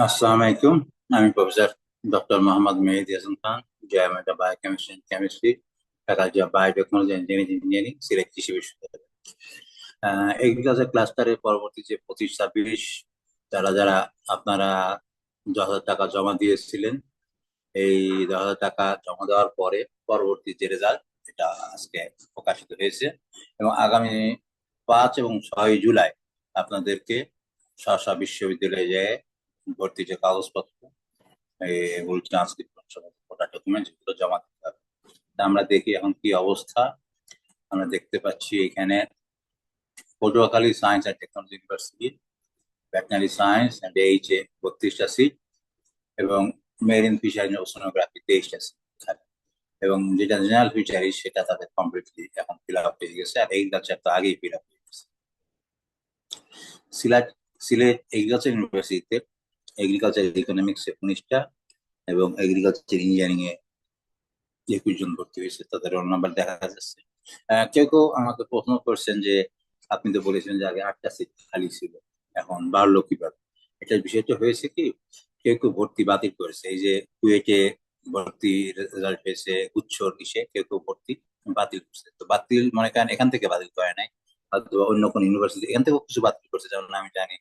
আসসালামু আলাইকুম। আমি প্রফেসর ডক্টর মোহাম্মদ মেহেদী হাসান খান, জয়ামেটা biochemistry and chemistry, faculty of biotechnology and genetic engineering, Sylhet কৃষি বিশ্ববিদ্যালয়। এগ্রিকালচার ক্লাস্টারের পরবর্তী যে 25-26 যারা যারা আপনারা 10,000 টাকা জমা দিয়েছিলেন, এই 10,000 টাকা জমা দেওয়ার পরে পরবর্তী যে রেজাল্ট, এটা আজকে প্রকাশিত হয়েছে এবং আগামী 5 এবং 6 জুলাই আপনাদেরকে স্ব স্ব বিশ্ববিদ্যালয়ে যেয়ে ভর্তি যে কাগজপত্র, এগুলো ট্রান্সক্রিপ্ট সমস্ত কটা ডকুমেন্ট যেগুলো জমা দিতে হবে। তা আমরা দেখি এখন কি অবস্থা। আমরা দেখতে পাচ্ছি এখানে Patuakhali science and technology university, veterinary science and এইচে 32টা সিট এবং মেরিন ফিশারি ওশানোগ্রাফি 23টা সিট, এবং যেটা জেনারেল ফিচারি সেটা তাদের কমপ্লিটলি এখন ফিল আপ হয়ে গেছে, আর এগ্রিকালচার তো আগেই ফিল আপ হয়ে গেছে। সিলেট সিলেট এগ্রিকালচার ইউনিভার্সিটিতে এগ্রিকালচার ইকোনমিক্সে 19টা এবং এগ্রিকালচার ইঞ্জিনিয়ারিং এ 21 জন ভর্তি হয়েছে, তাদের রোল নাম্বার দেখা যাচ্ছে। কেউ কেউ আমাকে প্রশ্ন করছেন যে আপনি তো বলেছিলেন যে আগে 8টা সিট খালি ছিল, এখন বাড়লো কিভাবে? এটার বিষয়টা হয়েছে কি, কেউ কেউ ভর্তি বাতিল করেছে। এই যে কুয়েটে ভর্তি রেজাল্ট হয়েছে উচ্চর ইসে, কেউ কেউ ভর্তি বাতিল করছে। তো বাতিল মনে করেন এখান থেকে বাতিল করে নাই, হয়তো অন্য কোনো ইউনিভার্সিটি এখান থেকেও কিছু বাতিল করছে, যেমন আমি জানি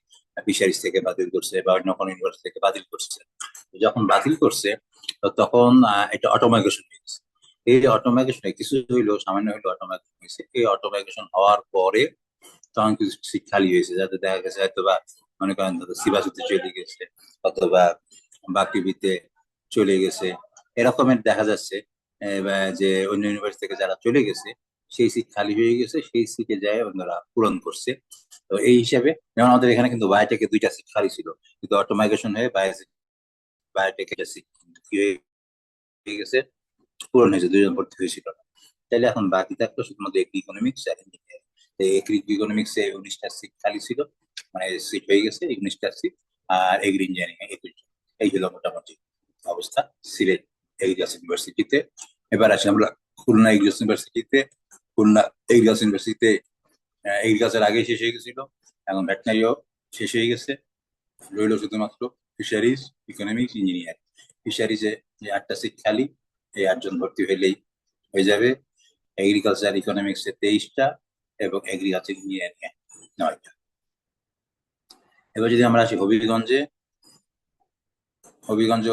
ফিশারিজ থেকে বাতিল করছে বা অন্য কোনো ইউনিভার্সিটি থেকে বাতিল করছে। যখন বাতিল করছে তো তখন এটা অটোমাইগ্রেশন হয়ে গেছে। এই অটোমাইগ্রেশন কিছু হইলেও সামান্য হইলেও অটোমাইগ্রেশন হয়েছে। এই অটোমাইগ্রেশন হওয়ার পরে তখন কিছু সিট খালি হয়েছে, যাতে দেখা গেছে হয়তো বা মনে করেন সিবাসুতে চলে গেছে অথবা বাকিবিতে চলে গেছে, এরকমের দেখা যাচ্ছে। যে অন্য ইউনিভার্সিটি থেকে যারা চলে গেছে সেই সিট খালি হয়ে গেছে, সেই সিটে যায় ওনারা পূরণ করছে। তো এই হিসাবে যেমন আমাদের এখানে কিন্তু বায়োটেকে 2টা সিট খালি ছিল, কিন্তু অটোমাইগ্রেশন হয়ে বায়োটেকের সিট কি হয়ে গেছে, পূরণ হয়েছে, 2 জন ভর্তি হয়েছিল না। তাহলে এখন বাকি থাকতো শুধুমাত্র এগ্রি ইকোনমিক্স আর ইঞ্জিনিয়ারিং। এগ্রি ইকোনমিক্সে 19টা সিট খালি ছিল, মানে সিট হয়ে গেছে 19টা সিট, আর এগ্রি ইঞ্জিনিয়ারিং 21 জন। এই হলো মোটামুটি অবস্থা সিলেট এগ্রিকালচার ইউনিভার্সিটিতে। এবার আসি আমরা খুলনা এগ্রিকালচার ইউনিভার্সিটিতে। খুলনা এগ্রিকালচার ইউনিভার্সিটিতে এগ্রিকালচার আগে শেষ হয়ে গেছিল, এখন ভেটেনারিও শেষ হয়ে গেছে। রইল শুধুমাত্র ফিশারিজ, ইকোনমিক্স, ইঞ্জিনিয়ারিং। ফিশারিজে যে 8টা সিট খালি, এই 8 জন ভর্তি হইলেই হয়ে যাবে। এগ্রিকালচার ইকোনমিক্সে 23টা এবং এগ্রিকালচার ইঞ্জিনিয়ারিং এ 9টা। এবার যদি আমরা আসি হবিগঞ্জে, হবিগঞ্জ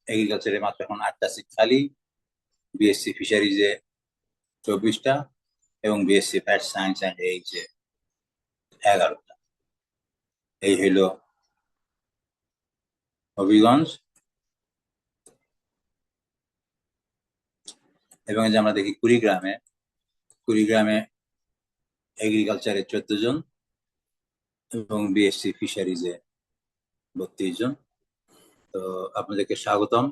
এগ্রিকালচারে মাত্র এখন 8টা সিট খালি, বিএসসি ফিশারিজে 24টা এবং বিএসসি প্যাট সায়েন্স অ্যান্ড এইচে 11টা। এই হইল হবিগঞ্জ। এবং যে আমরা দেখি কুড়িগ্রামে, কুড়িগ্রামে এগ্রিকালচারে 14 জন এবং বিএসসি ফিশারিজে 32 জন। তো আপনাদেরকে স্বাগতম।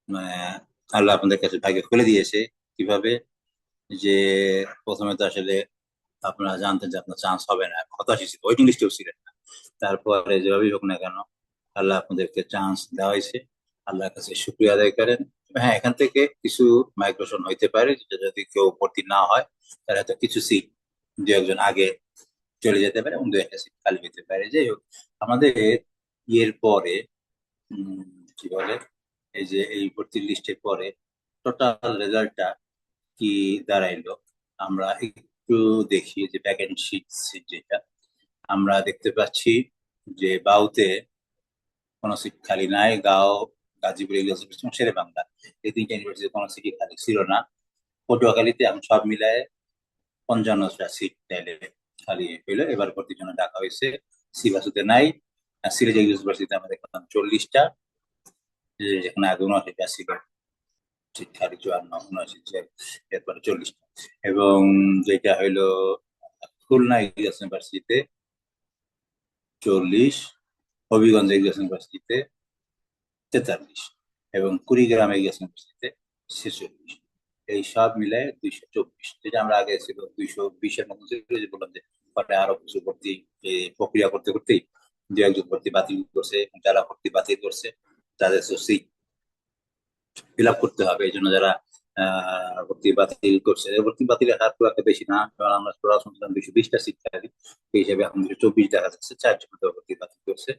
মানে আল্লাহ আপনাদের কাছে ভাগ্য খুলে দিয়েছে। কিভাবে? যে প্রথমে তো আসলে আপনারা জানতেন যে আপনার চান্স হবে না, হতাশই ছিল, ওয়েটিং লিস্টেও ছিলেন না। তারপরে যেভাবেই হোক না কেন আল্লাহ আপনাদেরকে চান্স দেওয়া হয়েছে, আল্লাহর কাছে শুক্রিয়া আদায় করেন। হ্যাঁ, এখান থেকে কিছু মাইগ্রেশন হইতে পারে, যেটা যদি কেউ ভর্তি না হয় তাহলে হয়তো কিছু সিট 2-1 জন আগে চলে যেতে পারে এবং 2-1টা সিট খালি হতে পারে। যাই হোক, আমাদের ইয়ের পরে কি বলে, এই যে এই ভর্তির লিস্টের পরে টোটাল রেজাল্টটা কি দাঁড়াইলো আমরা একটু দেখি। যে ভ্যাকেন্সি যেটা আমরা দেখতে পাচ্ছি, যে বাউতে কোনো সিট খালি নাই, গাও, গাজীপুর এগ্রিকালচার, শেরে বাংলা, এই 3টা ইউনিভার্সিটিতে কোনো সিটই খালি ছিল না। পটুয়াখালীতে এখন সব মিলায় 55টা সিট তাইলে খালি হইলো, এবার ভর্তির জন্য ডাকা হয়েছে। সিভাসুতে নাই। আর সিলেট ইউনিভার্সিটিতে আমরা দেখলাম 40টা, যেখানে আগে 59টা ছিল সিট খালি, 54, 79, এরপরে 40টা। এবং যেটা হইলো খুলনা এগ্রিকালচার ইউনিভার্সিটিতে 40, হবিগঞ্জ এগ্রিকালচার ইউনিভার্সিটিতে 43 এবং কুড়িগ্রাম এগ্রিকালচার ইউনিভার্সিটিতে 46। এই সব মিলে 224, যেটা আমরা আগে ছিল 220-এর মতো ছিল। যে বললাম যে পরে আরো কিছু ভর্তি প্রক্রিয়া করতে করতেই 2-1 জন ভর্তি বাতিল করছে, যারা ভর্তি বাতিল করছে তাদের সিট ফিল আপ করতে হবে। এই জন্য যারা ভর্তি বাতিল করছে, ভর্তি বাতিলের হার খুব একটা বেশি না, কারণ আমরা পড়াশোনা 220টা সিট খালি, এই হিসাবে এখন 224 দেখা যাচ্ছে। 4 জন ভর্তি বাতিল করছে।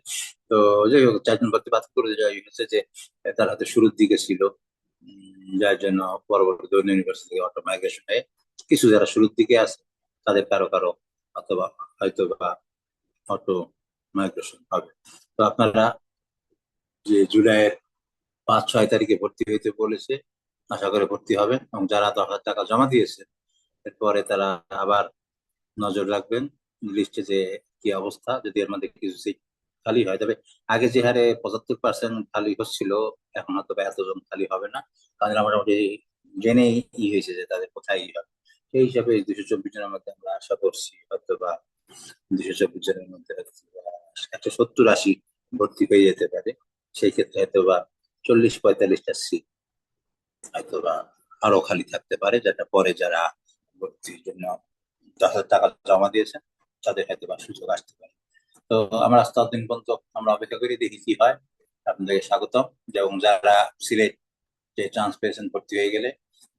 তো যাই হোক, 4 জন ভর্তি বাতিল করে যাই হচ্ছে যে তার হাতে শুরুর দিকে ছিল, যার জন্য পরবর্তী অন্য ইউনিভার্সিটি থেকে অটো মাইগ্রেশন হয়ে কিছু যারা শুরুর দিকে আছে তাদের কারো কারো অথবা হয়তো বা অটো মাইগ্রেশন হবে। তো আপনারা যে জুলাইয়ের 5-6 তারিখে ভর্তি হইতে বলেছে, আশা করে ভর্তি হবে, এবং যারা 10,000 টাকা জমা দিয়েছে এরপরে তারা আবার নজর রাখবেন লিস্টে যে কি অবস্থা, যদি এর মধ্যে কিছু সিট খালি হয়। তবে আগে যে হারে 75% খালি হচ্ছিল, এখন হয়তো বা এতজন খালি হবে না, তাদের মোটামুটি জেনেই হয়েছে যে তাদের কোথায় হবে। সেই হিসাবে 224 জনের মধ্যে আমরা আশা করছি হয়তো বা 224 জনের মধ্যে হয়তো বা 170-80 ভর্তি হয়ে যেতে পারে। সেই ক্ষেত্রে হয়তো বা 40-45টা সিট হয়তো বা আরো খালি থাকতে পারে, যেটা পরে যারা ভর্তির জন্য 10,000 টাকা জমা দিয়েছেন তাদের হয়তো বা সুযোগ আসতে পারে। তো আমরা আজ ততদিন পর্যন্ত আমরা অপেক্ষা করি, দেখি কি হয়। আপনাদেরকে স্বাগতম। এবং যারা সিলেট যে চান্স পেয়েছেন ভর্তি হয়ে গেলে,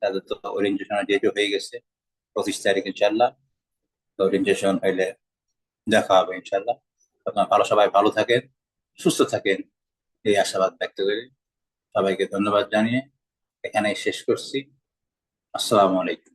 তাদের তো ওরিয়েন্টেশনের ডেটও হয়ে গেছে, 25 তারিখ ইনশাল্লাহ। তো ওরিয়েন্টেশন হইলে দেখা হবে ইনশাল্লাহ। আপনার ভালো, সবাই ভালো থাকেন, সুস্থ থাকেন, এই আশাবাদ ব্যক্ত করি। সবাইকে ধন্যবাদ জানিয়ে এখানেই শেষ করছি। আসসালামু আলাইকুম।